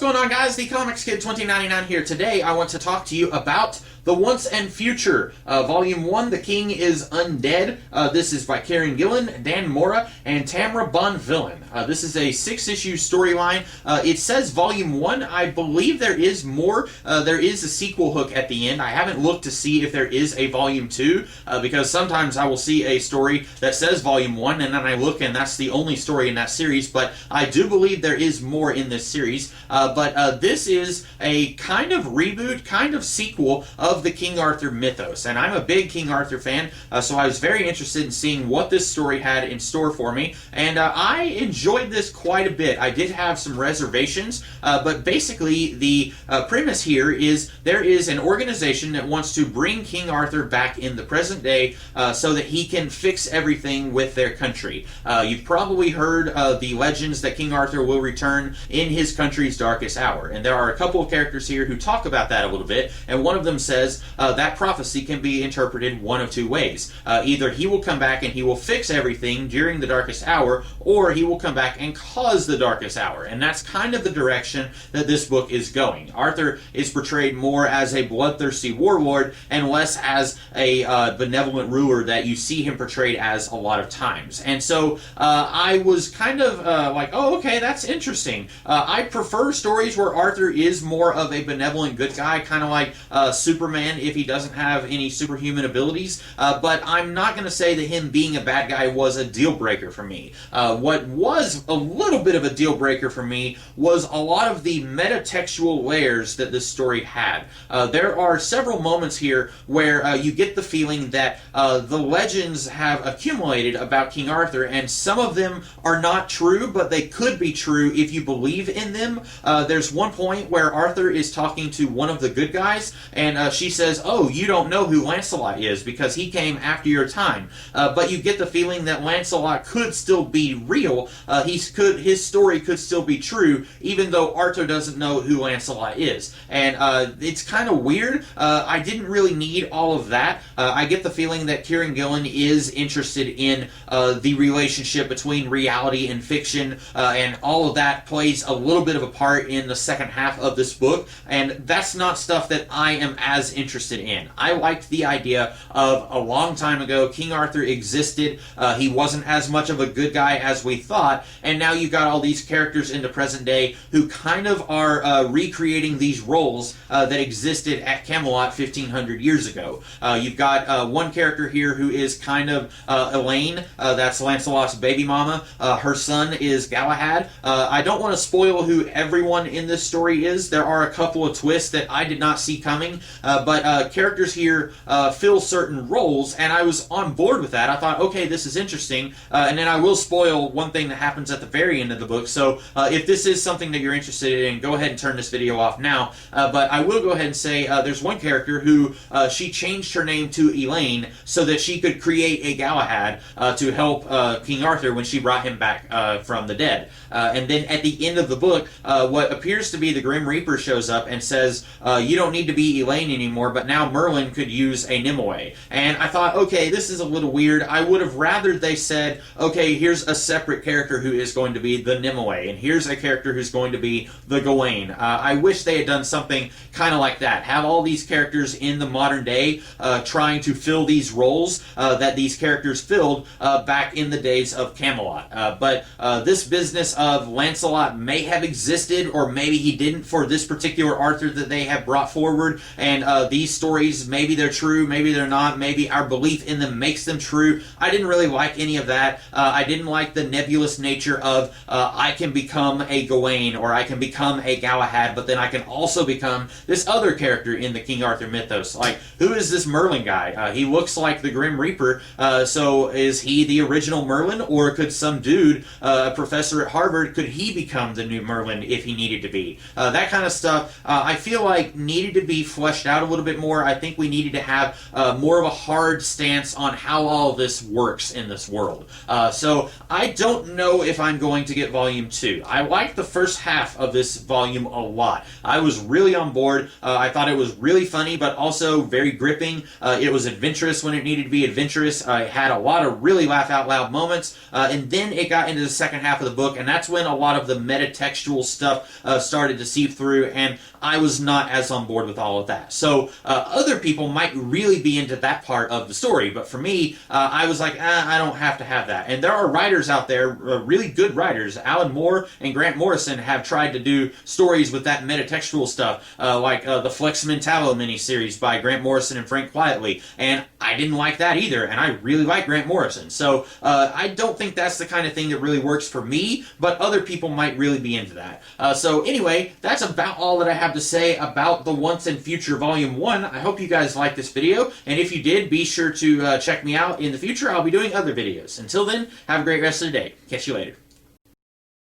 going on, guys? The Comics Kid 2099 here. Today I want to talk to you about The Once and Future, Volume 1, The King is Undead. This is by Kieran Gillen, Dan Mora, and Tamra Bonvillain. This is a 6-issue storyline. It says Volume 1. I believe there is more. There is a sequel hook at the end. I haven't looked to see if there is a Volume 2, because sometimes I will see a story that says Volume 1, and then I look and that's the only story in that series, but I do believe there is more in this series. But this is a kind of reboot, kind of sequel of the King Arthur mythos, and I'm a big King Arthur fan, so I was very interested in seeing what this story had in store for me, and I enjoyed this quite a bit. I did have some reservations, but basically the premise here is there is an organization that wants to bring King Arthur back in the present day so that he can fix everything with their country. You've probably heard the legends that King Arthur will return in his country's darkest hour, and there are a couple of characters here who talk about that a little bit, and one of them says that prophecy can be interpreted one of two ways. Either he will come back and he will fix everything during the darkest hour, or he will come back and cause the darkest hour, and that's kind of the direction that this book is going. Arthur is portrayed more as a bloodthirsty warlord and less as a benevolent ruler that you see him portrayed as a lot of times. And so I was kind of like, oh, okay, that's interesting. I prefer stories where Arthur is more of a benevolent good guy, kind of like Superman if he doesn't have any superhuman abilities, but I'm not going to say that him being a bad guy was a deal breaker for me. What was a little bit of a deal breaker for me was a lot of the metatextual layers that this story had. There are several moments here where you get the feeling that the legends have accumulated about King Arthur, and some of them are not true, but they could be true if you believe in them. There's one point where Arthur is talking to one of the good guys, and she says, oh, you don't know who Lancelot is because he came after your time. But you get the feeling that Lancelot could still be real. His story could still be true, even though Arthur doesn't know who Lancelot is. And it's kind of weird. I didn't really need all of that. I get the feeling that Kieran Gillen is interested in the relationship between reality and fiction, and all of that plays a little bit of a part in the second half of this book, and that's not stuff that I am as interested in. I liked the idea of a long time ago, King Arthur existed, he wasn't as much of a good guy as we thought, and now you've got all these characters in the present day who kind of are recreating these roles that existed at Camelot 1500 years ago. You've got one character here who is kind of Elaine, that's Lancelot's baby mama. Her son is Galahad. I don't want to spoil who everyone in this story is. There are a couple of twists that I did not see coming, but characters here fill certain roles, and I was on board with that. I thought, okay, this is interesting, and then I will spoil one thing that happens at the very end of the book, so if this is something that you're interested in, go ahead and turn this video off now, but I will go ahead and say there's one character who she changed her name to Elaine so that she could create a Galahad to help King Arthur when she brought him back from the dead. And then at the end of the book, what appears to be the Grim Reaper shows up and says, you don't need to be Elaine anymore, but now Merlin could use a Nimue. And I thought, okay, this is a little weird. I would have rather they said, okay, here's a separate character who is going to be the Nimue, and here's a character who's going to be the Gawain. I wish they had done something kind of like that. Have all these characters in the modern day trying to fill these roles that these characters filled back in the days of Camelot. But this business of Lancelot may have existed, or maybe he didn't for this particular Arthur that they have brought forward, and these stories, maybe they're true, maybe they're not, maybe our belief in them makes them true. I didn't really like any of that. I didn't like the nebulous nature of I can become a Gawain, or I can become a Galahad, but then I can also become this other character in the King Arthur mythos. Like, who is this Merlin guy? He looks like the Grim Reaper, so is he the original Merlin, or could some dude, a professor at Harvard, could he become the new Merlin if he needed to be? That kind of stuff, I feel like needed to be fleshed out a little bit more. I think we needed to have more of a hard stance on how all of this works in this world. So I don't know if I'm going to get Volume 2. I liked the first half of this volume a lot. I was really on board. I thought it was really funny, but also very gripping. It was adventurous when it needed to be adventurous. It had a lot of really laugh-out-loud moments, and then it got into the second half of the book, and that's when a lot of the metatextual stuff started to seep through, and I was not as on board with all of that. So other people might really be into that part of the story, but for me, I was like, I don't have to have that. And there are writers out there, really good writers. Alan Moore and Grant Morrison have tried to do stories with that metatextual stuff, like the Flex Mentallo miniseries by Grant Morrison and Frank Quietly, and I didn't like that either, and I really like Grant Morrison. So I don't think that's the kind of thing that really works for me, but other people might really be into that. So anyway, that's about all that I have to say about the Once and Future Volume 1. I hope you guys liked this video, and if you did, be sure to check me out in the future. I'll be doing other videos. Until then, have a great rest of the day. Catch you later.